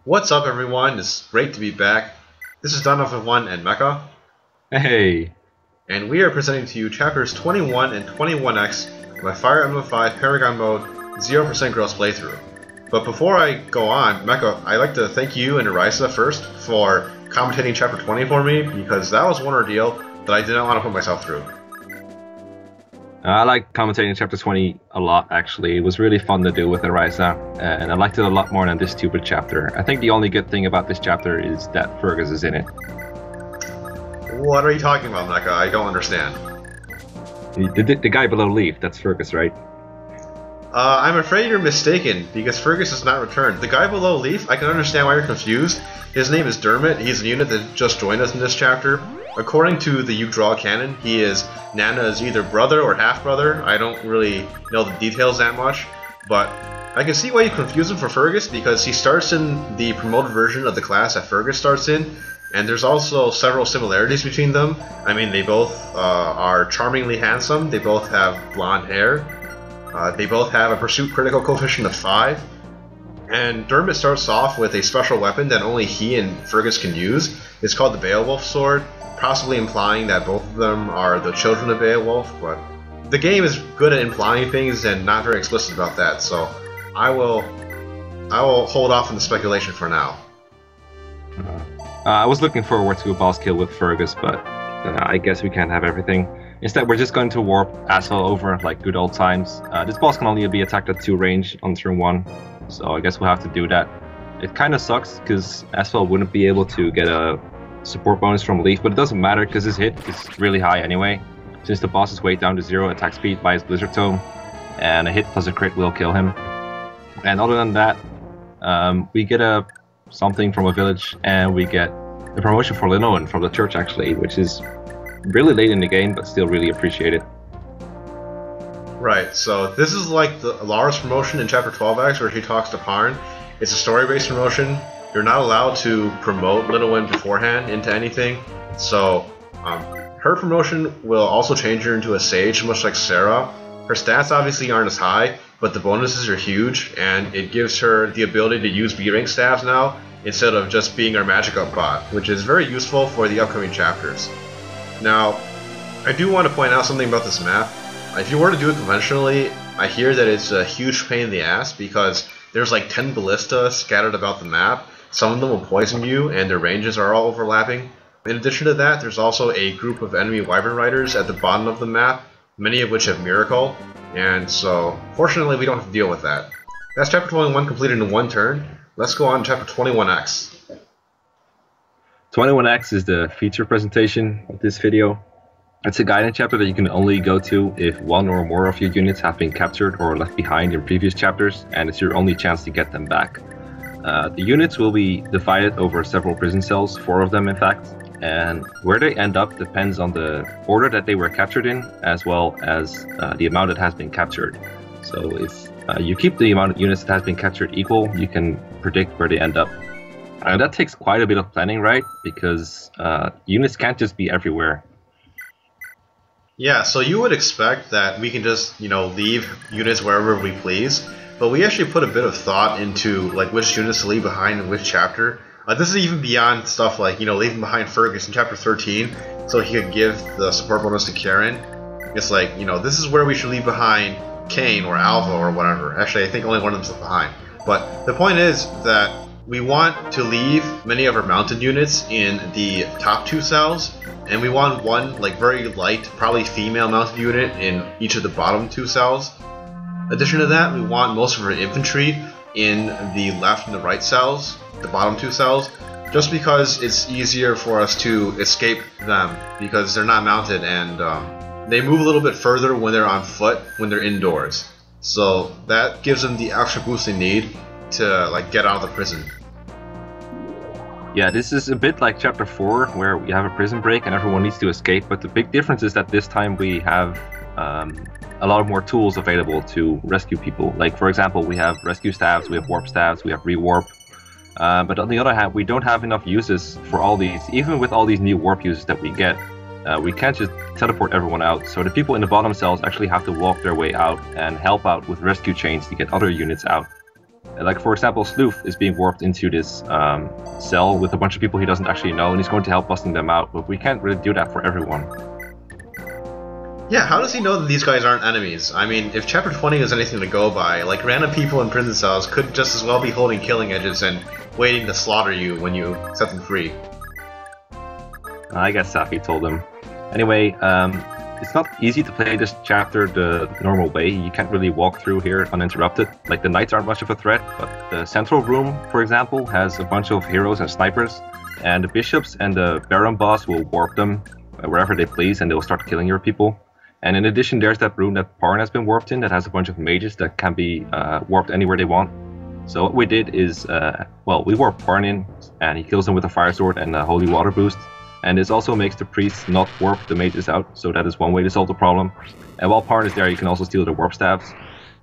What's up, everyone? It's great to be back. This is Untitled and Mekkah, Hey, and we are presenting to you chapters 21 and 21x of my Fire Emblem 5 Paragon Mode 0% Gross playthrough. But before I go on, Mekkah, I'd like to thank you and Arisa first for commentating chapter 20 for me, because that was one ordeal that I did not want to put myself through. I like commentating chapter 20 a lot, actually. It was really fun to do with Arisa, and I liked it a lot more than this stupid chapter. I think the only good thing about this chapter is that Fergus is in it. What are you talking about, Mekkah? I don't understand. The guy below Leaf, that's Fergus, right? I'm afraid you're mistaken, because Fergus has not returned. The guy below Leaf, I can understand why you're confused. His name is Dermott. He's a unit that just joined us in this chapter. According to the You Draw canon, he is Nana's either brother or half-brother. I don't really know the details that much, but I can see why you confuse him for Fergus, because he starts in the promoted version of the class that Fergus starts in, and there's also several similarities between them. I mean, they both are charmingly handsome, they both have blonde hair, they both have a pursuit critical coefficient of 5, and Dermott starts off with a special weapon that only he and Fergus can use. It's called the Beowulf Sword, possibly implying that both of them are the children of Beowulf, but the game is good at implying things and not very explicit about that, so I will hold off on the speculation for now. I was looking forward to a boss kill with Fergus, but I guess we can't have everything. Instead, we're just going to warp Asvel over like good old times. This boss can only be attacked at 2 range on turn 1, so I guess we'll have to do that. It kind of sucks, because Asvel wouldn't be able to get a support bonus from Leaf, but it doesn't matter because his hit is really high anyway, since the boss is weighed down to 0 attack speed by his Blizzard Tome, and a hit plus a crit will kill him. And other than that, we get something from a village, and we get a promotion for Linoan from the church, actually, which is really late in the game, but still really appreciated. Right, so this is like the Lara's promotion in chapter 12x, where she talks to Parn. It's a story-based promotion. You're not allowed to promote Linoan beforehand into anything, so her promotion will also change her into a sage, much like Sarah. Her stats obviously aren't as high, but the bonuses are huge, and it gives her the ability to use B-rank staffs now, instead of just being our magic up bot, which is very useful for the upcoming chapters. Now, I do want to point out something about this map. If you were to do it conventionally, I hear that it's a huge pain in the ass, because there's like 10 ballistas scattered about the map. Some of them will poison you, and their ranges are all overlapping. In addition to that, there's also a group of enemy Wyvern Riders at the bottom of the map, many of which have Miracle, and so, fortunately, we don't have to deal with that. That's chapter 21 completed in 1 turn. Let's go on to chapter 21x. 21x is the feature presentation of this video. It's a guidance chapter that you can only go to if 1 or more of your units have been captured or left behind in previous chapters, and it's your only chance to get them back. The units will be divided over several prison cells, 4 of them in fact, and where they end up depends on the order that they were captured in, as well as the amount that has been captured. So if you keep the amount of units that has been captured equal, you can predict where they end up. And that takes quite a bit of planning, right? Because units can't just be everywhere. Yeah, so you would expect that we can just, leave units wherever we please, but we actually put a bit of thought into like which units to leave behind in which chapter. This is even beyond stuff like, leaving behind Fergus in chapter 13, so he could give the support bonus to Karen. It's like, this is where we should leave behind Kane or Alva or whatever. Actually, I think only one of them's left behind. But the point is that we want to leave many of our mounted units in the top 2 cells, and we want one like very light, probably female mounted unit in each of the bottom 2 cells. In addition to that, we want most of our infantry in the left and the right cells, the bottom 2 cells, just because it's easier for us to escape them, because they're not mounted, and they move a little bit further when they're on foot, when they're indoors. So that gives them the extra boost they need to like get out of the prison. Yeah, this is a bit like chapter 4, where we have a prison break and everyone needs to escape, but the big difference is that this time we have a lot more tools available to rescue people. Like, for example, we have rescue staves, we have warp staves, we have rewarp. But on the other hand, we don't have enough uses for all these. Even with all these new warp uses that we get, we can't just teleport everyone out. So the people in the bottom cells actually have to walk their way out and help out with rescue chains to get other units out. Like, for example, Sleuth is being warped into this cell with a bunch of people he doesn't actually know, and he's going to help busting them out, but we can't really do that for everyone. Yeah, how does he know that these guys aren't enemies? I mean, if Chapter 20 is anything to go by, like, random people in prison cells could just as well be holding killing edges and waiting to slaughter you when you set them free. I guess Safi told him. Anyway, it's not easy to play this chapter the normal way. You can't really walk through here uninterrupted. Like, the knights aren't much of a threat, but the central room, for example, has a bunch of heroes and snipers, and the bishops and the baron boss will warp them wherever they please, and they'll start killing your people. And in addition, there's that room that Parn has been warped in that has a bunch of mages that can be warped anywhere they want. So what we did is, we warped Parn in, and he kills them with a fire sword and a holy water boost. And this also makes the priests not warp the mages out, so that is one way to solve the problem. And while Parn is there, you can also steal the warp staves.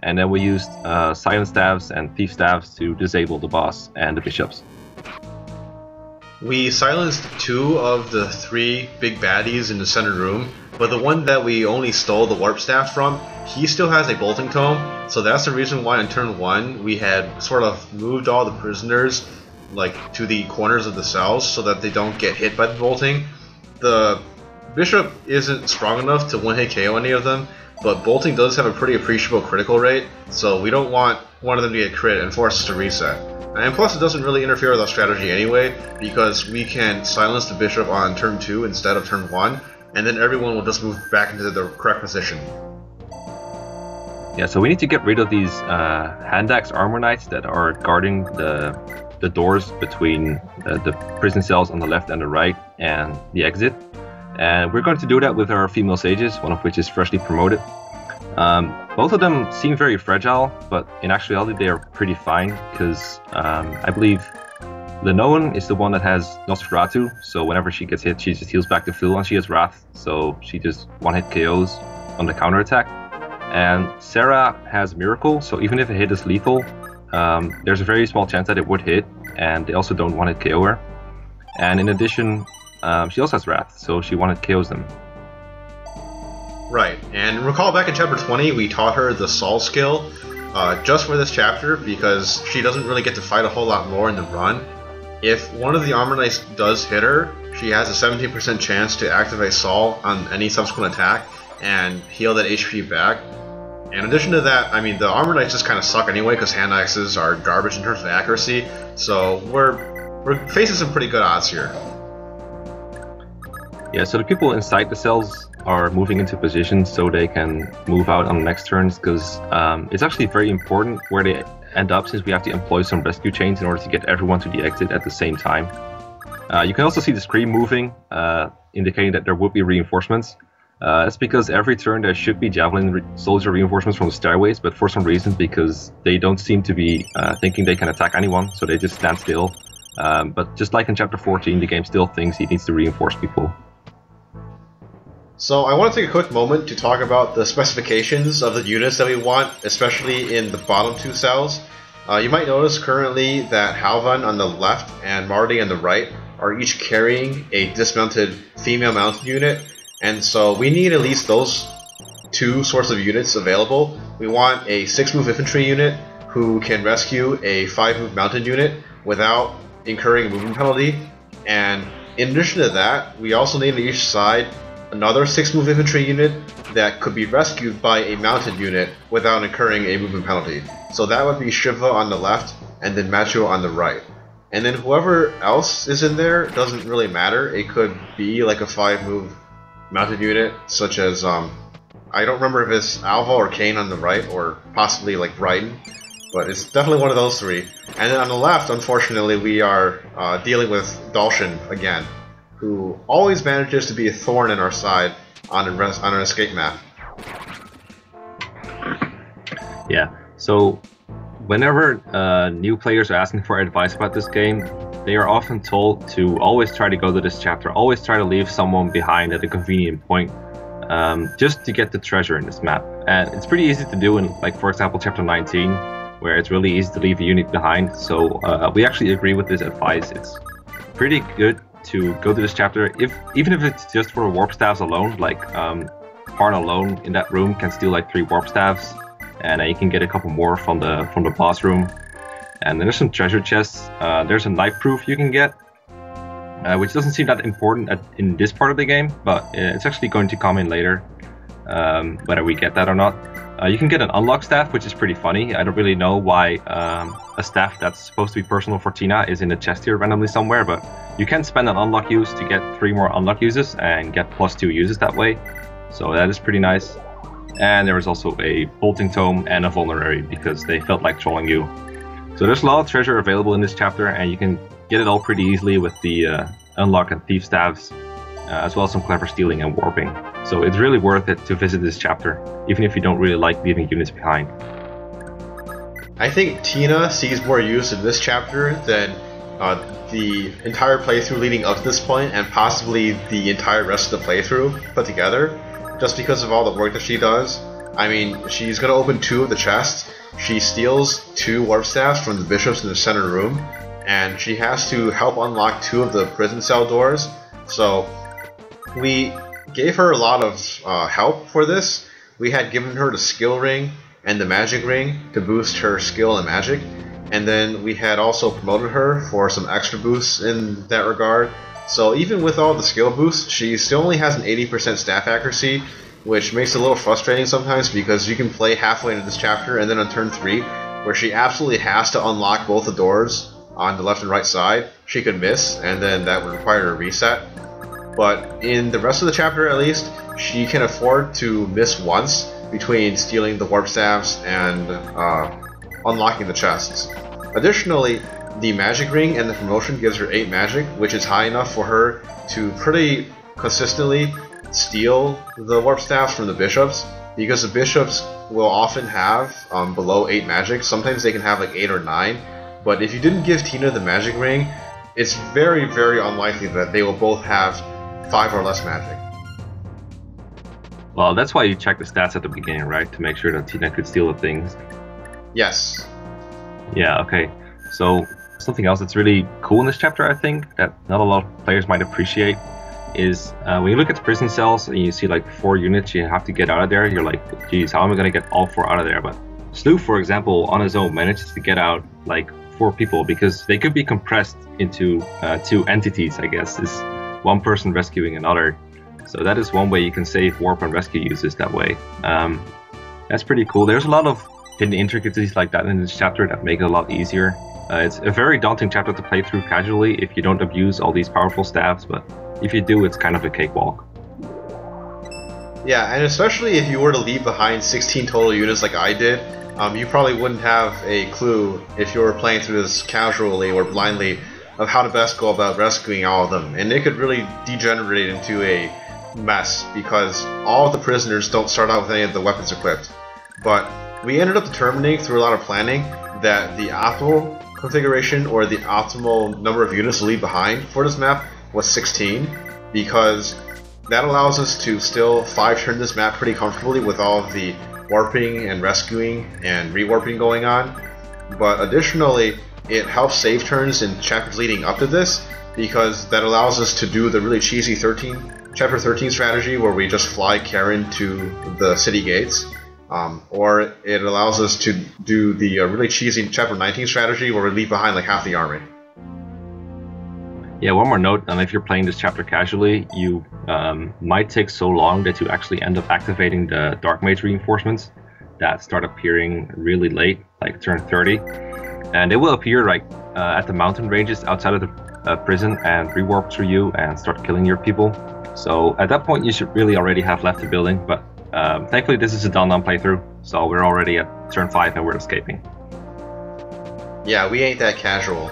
And then we used silent staves and thief staves to disable the boss and the bishops. We silenced 2 of the 3 big baddies in the center room, but the one that we only stole the warp staff from, he still has a bolting tome, so that's the reason why in turn 1 we had sort of moved all the prisoners like to the corners of the cells so that they don't get hit by the bolting. The bishop isn't strong enough to one-hit KO any of them, but bolting does have a pretty appreciable critical rate, so we don't want one of them to get crit and force us to reset. And plus, it doesn't really interfere with our strategy anyway, because we can silence the bishop on turn 2 instead of turn 1, and then everyone will just move back into the correct position. Yeah, so we need to get rid of these hand axe armor knights that are guarding the doors between the prison cells on the left and the right and the exit. And we're going to do that with our female sages, one of which is freshly promoted. Both of them seem very fragile, but in actuality they are pretty fine, because I believe Lenoan is the one that has Nosferatu, so whenever she gets hit she just heals back to full, and she has Wrath, so she just one-hit KOs on the counterattack. And Sarah has Miracle, so even if a hit is lethal, there's a very small chance that it would hit, and they also don't one-hit KO her. And in addition, she also has Wrath, so she one-hit KOs them. Right, and recall back in Chapter 20 we taught her the Sol skill just for this chapter because she doesn't really get to fight a whole lot more in the run. If one of the armor knights does hit her, she has a 17% chance to activate Sol on any subsequent attack and heal that HP back. In addition to that, I mean, the armor knights just kind of suck anyway because hand axes are garbage in terms of accuracy, so we're facing some pretty good odds here. Yeah, so the people inside the cells are moving into position so they can move out on the next turns, because it's actually very important where they end up, since we have to employ some rescue chains in order to get everyone to the exit at the same time. You can also see the screen moving, indicating that there would be reinforcements. That's because every turn there should be javelin soldier reinforcements from the stairways, but for some reason, because they don't seem to be thinking they can attack anyone, so they just stand still. But just like in Chapter 14, the game still thinks he needs to reinforce people. So I want to take a quick moment to talk about the specifications of the units that we want, especially in the bottom 2 cells. You might notice currently that Halvan on the left and Marty on the right are each carrying a dismounted female mounted unit, and so we need at least those 2 sorts of units available. We want a 6-move infantry unit who can rescue a 5-move mounted unit without incurring a movement penalty, and in addition to that, we also need on each side another 6-move infantry unit that could be rescued by a mounted unit without incurring a movement penalty. So that would be Shiva on the left and then Macho on the right. And then whoever else is in there doesn't really matter. It could be like a 5-move mounted unit, such as I don't remember if it's Alva or Kane on the right, or possibly like Brighton, but it's definitely one of those 3. And then on the left, unfortunately, we are dealing with Dalshin again, who always manages to be a thorn in our side on an escape map. Yeah, so whenever new players are asking for advice about this game, they are often told to always try to go to this chapter, always try to leave someone behind at a convenient point, just to get the treasure in this map. And it's pretty easy to do in, like, for example, Chapter 19, where it's really easy to leave a unit behind, so we actually agree with this advice. It's pretty good to go to this chapter, even if it's just for warp staves alone. Like Parn alone in that room can steal like 3 warp staves, and you can get a couple more from the boss room. And then there's some treasure chests. There's a knife proof you can get, which doesn't seem that important in this part of the game, but it's actually going to come in later, whether we get that or not. You can get an unlock staff, which is pretty funny. I don't really know why a staff that's supposed to be personal for Tina is in the chest here randomly somewhere, but you can spend an unlock use to get 3 more unlock uses and get +2 uses that way. So that is pretty nice. And there was also a bolting tome and a vulnerary because they felt like trolling you. So there's a lot of treasure available in this chapter, and you can get it all pretty easily with the unlock and thief staves, as well as some clever stealing and warping. So it's really worth it to visit this chapter, even if you don't really like leaving units behind. I think Tina sees more use in this chapter than the entire playthrough leading up to this point, and possibly the entire rest of the playthrough put together, just because of all the work that she does. I mean, she's going to open 2 of the chests, she steals 2 warp staffs from the bishops in the center room, and she has to help unlock 2 of the prison cell doors. So we gave her a lot of help for this. We had given her the skill ring and the magic ring to boost her skill and magic, and then we had also promoted her for some extra boosts in that regard. So even with all the skill boosts, she still only has an 80% staff accuracy, which makes it a little frustrating sometimes because you can play halfway into this chapter and then on turn 3, where she absolutely has to unlock both the doors on the left and right side, she could miss, and then that would require a reset. But in the rest of the chapter at least, she can afford to miss once between stealing the warp staffs and unlocking the chests. Additionally, the magic ring and the promotion gives her 8 magic, which is high enough for her to pretty consistently steal the warp staffs from the bishops, because the bishops will often have below 8 magic. Sometimes they can have like 8 or 9, but if you didn't give Tina the magic ring, it's very, very unlikely that they will both have 5 or less magic. Well, that's why you check the stats at the beginning, right? To make sure that Tina could steal the things. Yes. Yeah, okay. So, something else that's really cool in this chapter, I think, that not a lot of players might appreciate, is when you look at the prison cells and you see like 4 units you have to get out of there, you're like, geez, how am I going to get all 4 out of there? But Sleuth, for example, on his own manages to get out like 4 people, because they could be compressed into 2 entities, I guess. Is one person rescuing another. So that is one way you can save warp and rescue uses that way. That's pretty cool. There's a lot of hidden intricacies like that in this chapter that make it a lot easier. It's a very daunting chapter to play through casually if you don't abuse all these powerful staffs, but if you do, it's kind of a cakewalk. Yeah, and especially if you were to leave behind 16 total units like I did, you probably wouldn't have a clue if you were playing through this casually or blindly of how to best go about rescuing all of them. And it could really degenerate into a mess because all of the prisoners don't start out with any of the weapons equipped. But we ended up determining through a lot of planning that the optimal configuration, or the optimal number of units to leave behind for this map, was 16, because that allows us to still 5-turn this map pretty comfortably with all of the warping and rescuing and rewarping going on. But additionally, it helps save turns in chapters leading up to this, because that allows us to do the really cheesy chapter 13 strategy where we just fly Karen to the city gates. Or it allows us to do the really cheesy chapter 19 strategy where we leave behind like half the army. Yeah, one more note, if you're playing this chapter casually, you might take so long that you actually end up activating the Dark Mage reinforcements that start appearing really late, like turn 30. And they will appear like at the mountain ranges outside of the prison and rewarp through you and start killing your people. So at that point you should really already have left the building, but thankfully this is a done playthrough, so we're already at turn 5 and we're escaping. Yeah, we ain't that casual.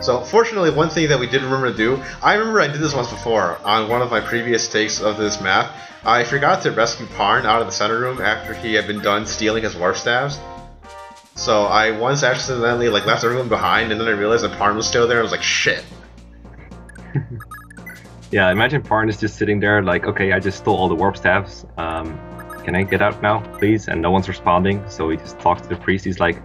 So fortunately, one thing that we did remember to do, I remember I did this once before on one of my previous takes of this map. I forgot to rescue Parn out of the center room after he had been done stealing his warp staves. So I once accidentally left everyone behind, and then I realized that Parn was still there. I was like, shit. Yeah, imagine Parn is just sitting there like, okay, I just stole all the warp staves. Can I get out now, please? And no one's responding, so he just talks to the priest. He's like,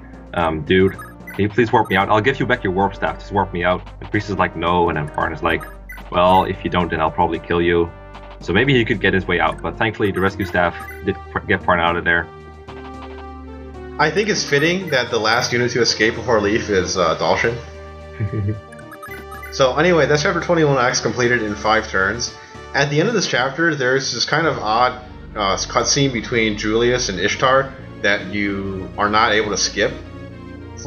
dude, can you please warp me out? I'll give you back your warp staff, just warp me out. The priest is like, no, and then Parn is like, well, if you don't, then I'll probably kill you. So maybe he could get his way out, but thankfully the rescue staff did get Parn out of there. I think it's fitting that the last unit to escape before Leaf is Dalshin. So anyway, that's chapter 21x completed in 5 turns. At the end of this chapter, there's this kind of odd cutscene between Julius and Ishtar that you are not able to skip.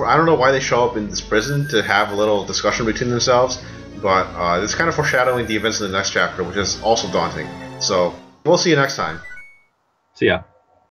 I don't know why they show up in this prison to have a little discussion between themselves, but it's kind of foreshadowing the events in the next chapter, which is also daunting. So we'll see you next time. See ya.